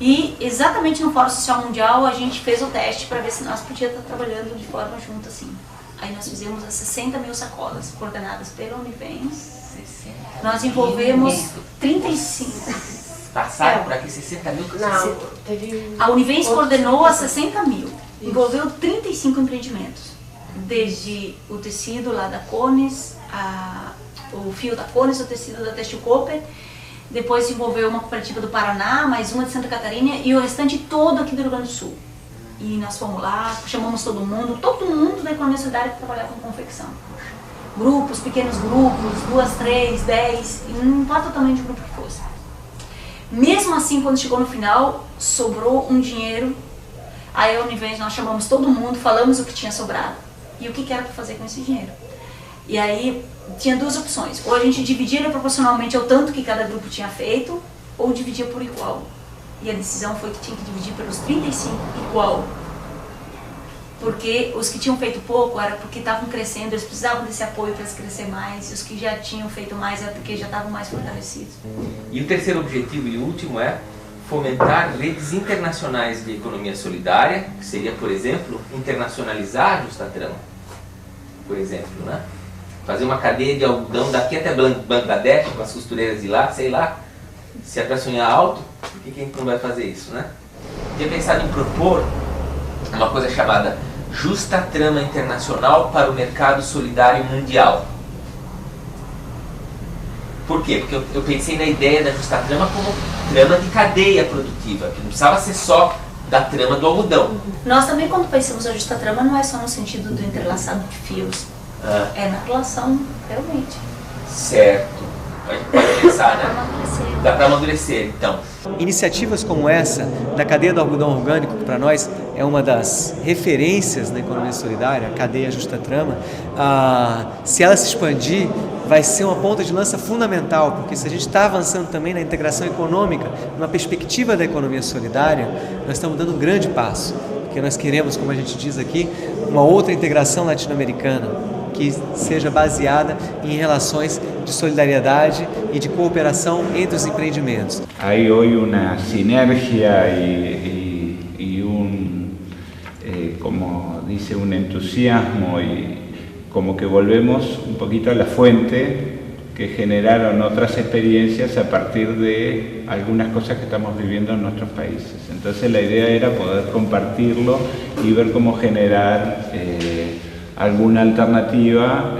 E exatamente no Fórum Social Mundial a gente fez o teste para ver se nós podíamos estar trabalhando de forma junta assim. Aí nós fizemos as 60 mil sacolas coordenadas pela Univens. Nós envolvemos 35. Passaram por aqui 60 mil? Não, teve... A Univens coordenou as 60 mil. Envolveu 35 empreendimentos. Desde o tecido lá da Cones, o fio da Cones, o tecido da Textil Cooper. Depois envolveu uma cooperativa do Paraná, mais uma de Santa Catarina e o restante todo aqui do Rio Grande do Sul. E nós fomos lá, chamamos todo mundo da economia solidária para trabalhar com confecção. Grupos, pequenos grupos, 2, 3, 10, e não importa o tamanho de grupo que fosse. Mesmo assim, quando chegou no final, sobrou um dinheiro. Aí a Univens, nós chamamos todo mundo, falamos o que tinha sobrado e o que era para fazer com esse dinheiro. E aí tinha duas opções, ou a gente dividia proporcionalmente ao tanto que cada grupo tinha feito, ou dividia por igual. E a decisão foi que tinha que dividir pelos 35 igual. Porque os que tinham feito pouco era porque estavam crescendo, eles precisavam desse apoio para crescer mais, e os que já tinham feito mais era porque já estavam mais fortalecidos. E o terceiro objetivo e último é fomentar redes internacionais de economia solidária, que seria, por exemplo, internacionalizar a Justatrama, por exemplo, né? Fazer uma cadeia de algodão daqui até Bangladesh, com as costureiras de lá, sei lá, se é para sonhar alto, por que a gente não vai fazer isso, né? Tinha pensado em propor uma coisa chamada Justatrama Internacional para o Mercado Solidário Mundial. Por quê? Porque eu pensei na ideia da Justatrama como trama de cadeia produtiva, que não precisava ser só da trama do algodão. Nós também, quando pensamos a Justatrama, não é só no sentido do entrelaçado de fios, é na relação, realmente. Certo. Pode pensar, né? Dá para amadurecer, então. Iniciativas como essa, da cadeia do algodão orgânico, que para nós é uma das referências na economia solidária, a cadeia Justatrama, se ela se expandir, vai ser uma ponta de lança fundamental, porque se a gente está avançando também na integração econômica, numa perspectiva da economia solidária, nós estamos dando um grande passo, porque nós queremos, como a gente diz aqui, uma outra integração latino-americana, que seja baseada em relações de solidariedade e de cooperação entre os empreendimentos. Há hoje uma sinergia e como dice, un entusiasmo y como que volvemos un poquito a la fuente que generaron otras experiencias a partir de algunas cosas que estamos viviendo en nuestros países. Entonces la idea era poder compartirlo y ver cómo generar alguna alternativa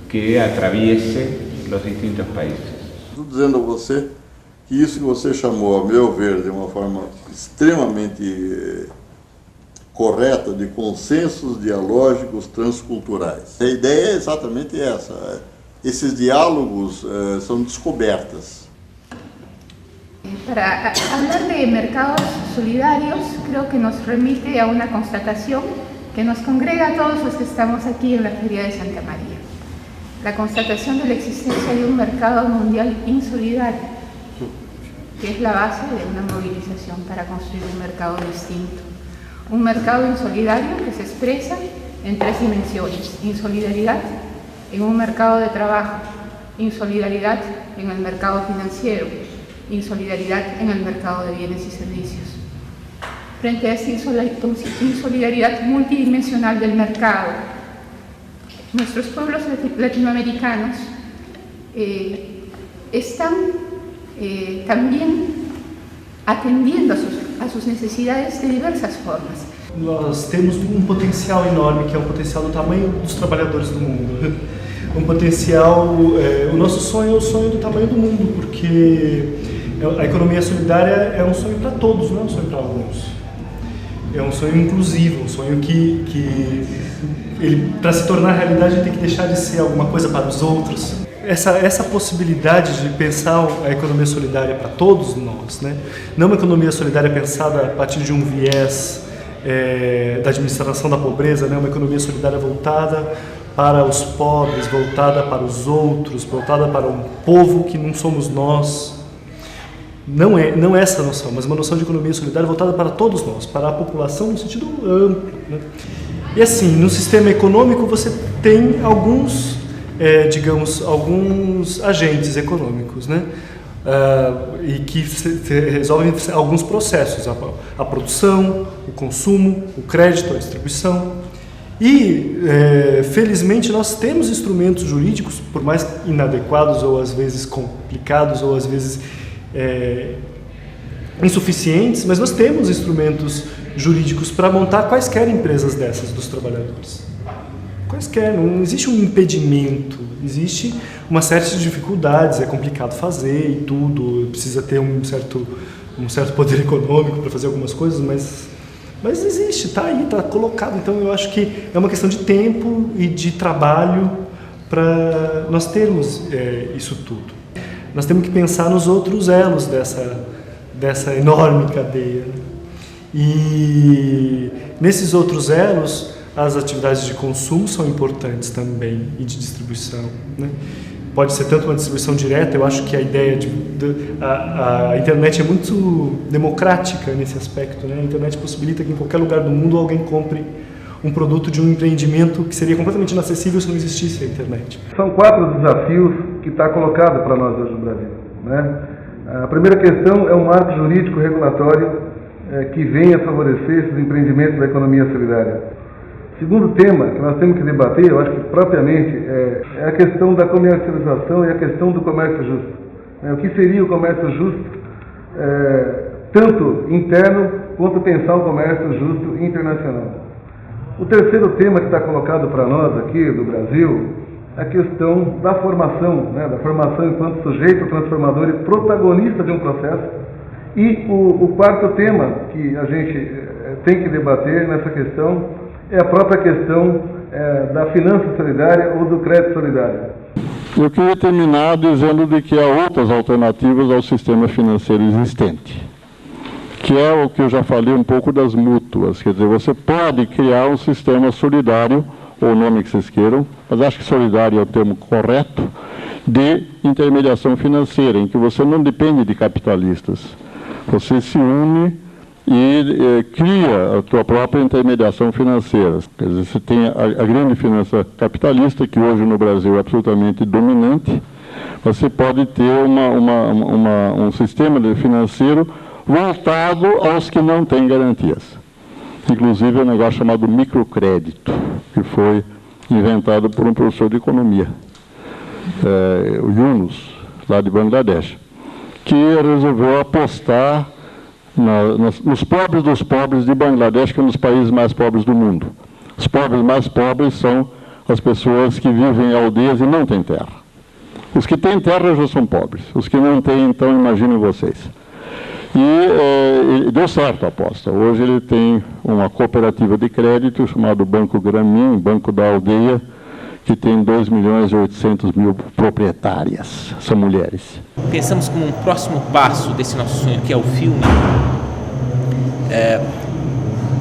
que atraviese los distintos países. Estou dizendo a você que isso que você chamou, a meu ver, de uma forma extremamente correta, de consensos dialógicos transculturais. A ideia é exatamente essa. Esses diálogos são descobertas. Para hablar de mercados solidarios, creo que nos remite a una constatación que nos congrega a todos los que estamos aquí en la Feria de Santa María. La constatación de la existencia de un mercado mundial insolidario, que es la base de una movilización para construir un mercado distinto. Un mercado insolidario que se expresa en tres dimensiones: insolidaridad en un mercado de trabajo, insolidaridad en el mercado financiero, insolidaridad en el mercado de bienes y servicios. Frente a esta insolidaridad multidimensional del mercado, nuestros pueblos latinoamericanos están también atendiendo a sus necesidades de diversas formas. Nós temos um potencial enorme, que é um potencial do tamanho dos trabalhadores do mundo. Um potencial, o nosso sonho é o sonho do tamanho do mundo, porque a economia solidária é um sonho para todos, não é um sonho para alguns. É um sonho inclusivo, um sonho que ele, para se tornar realidade, ele tem que deixar de ser alguma coisa para os outros. Essa possibilidade de pensar a economia solidária para todos nós, né? Não uma economia solidária pensada a partir de um viés da administração da pobreza, né? Uma economia solidária voltada para os pobres, voltada para os outros, voltada para um povo que não somos nós. Não é essa a noção, mas uma noção de economia solidária voltada para todos nós, para a população no sentido amplo, né? E assim, no sistema econômico você tem alguns agentes econômicos, né? e que resolvem alguns processos, a produção, o consumo, o crédito, a distribuição. E, felizmente, nós temos instrumentos jurídicos, por mais inadequados ou às vezes complicados ou às vezes insuficientes, mas nós temos instrumentos jurídicos para montar quaisquer empresas dessas dos trabalhadores. Quaisquer, não existe um impedimento, existe uma série de dificuldades, é complicado fazer e tudo, precisa ter um certo poder econômico para fazer algumas coisas, mas existe, está aí, está colocado. Então eu acho que é uma questão de tempo e de trabalho para nós termos isso tudo. Nós temos que pensar nos outros elos dessa enorme cadeia. E nesses outros elos, as atividades de consumo são importantes também e de distribuição, né? Pode ser tanto uma distribuição direta, eu acho que a ideia a internet é muito democrática nesse aspecto, né? A internet possibilita que em qualquer lugar do mundo alguém compre um produto de um empreendimento que seria completamente inacessível se não existisse a internet. São 4 desafios que está colocado para nós hoje no Brasil, né? A primeira questão é um marco jurídico regulatório que venha favorecer esses empreendimentos da economia solidária. Segundo tema que nós temos que debater, eu acho que propriamente, é a questão da comercialização e a questão do comércio justo. O que seria o comércio justo, tanto interno quanto pensar o comércio justo internacional. O terceiro tema que está colocado para nós aqui do Brasil é a questão da formação, né, da formação enquanto sujeito transformador e protagonista de um processo. E o quarto tema que a gente tem que debater nessa questão é a própria questão da finança solidária ou do crédito solidário. Eu queria terminar dizendo de que há outras alternativas ao sistema financeiro existente, que é o que eu já falei um pouco das mútuas. Quer dizer, você pode criar um sistema solidário, ou o nome que vocês queiram, mas acho que solidário é o termo correto, de intermediação financeira, em que você não depende de capitalistas. Você se une e cria a tua própria intermediação financeira. Quer dizer, você tem a grande finança capitalista, que hoje no Brasil é absolutamente dominante. Você pode ter um sistema financeiro voltado aos que não têm garantias. Inclusive um negócio chamado microcrédito, que foi inventado por um professor de economia, o Yunus, lá de Bangladesh, que resolveu apostar nos pobres dos pobres de Bangladesh, que é um dos países mais pobres do mundo. Os pobres mais pobres são as pessoas que vivem em aldeias e não têm terra. Os que têm terra já são pobres. Os que não têm, então, imaginem vocês. E deu certo a aposta. Hoje ele tem uma cooperativa de crédito chamado Banco Grameen, Banco da Aldeia, que tem 2.800.000 proprietárias, são mulheres. Pensamos como um próximo passo desse nosso sonho, que é o filme,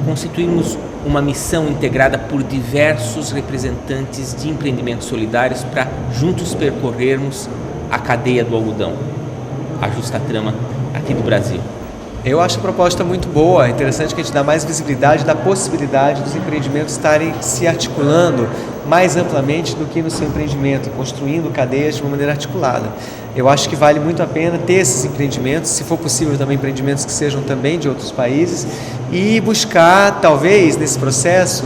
constituirmos uma missão integrada por diversos representantes de empreendimentos solidários para juntos percorrermos a cadeia do algodão, a justa trama aqui do Brasil. Eu acho a proposta muito boa, é interessante que a gente dá mais visibilidade da possibilidade dos empreendimentos estarem se articulando mais amplamente do que no seu empreendimento, construindo cadeias de uma maneira articulada. Eu acho que vale muito a pena ter esses empreendimentos, se for possível também empreendimentos que sejam também de outros países, e buscar, talvez, nesse processo,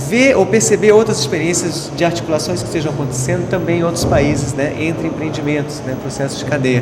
ver ou perceber outras experiências de articulações que estejam acontecendo também em outros países, né, entre empreendimentos, né, processos de cadeia.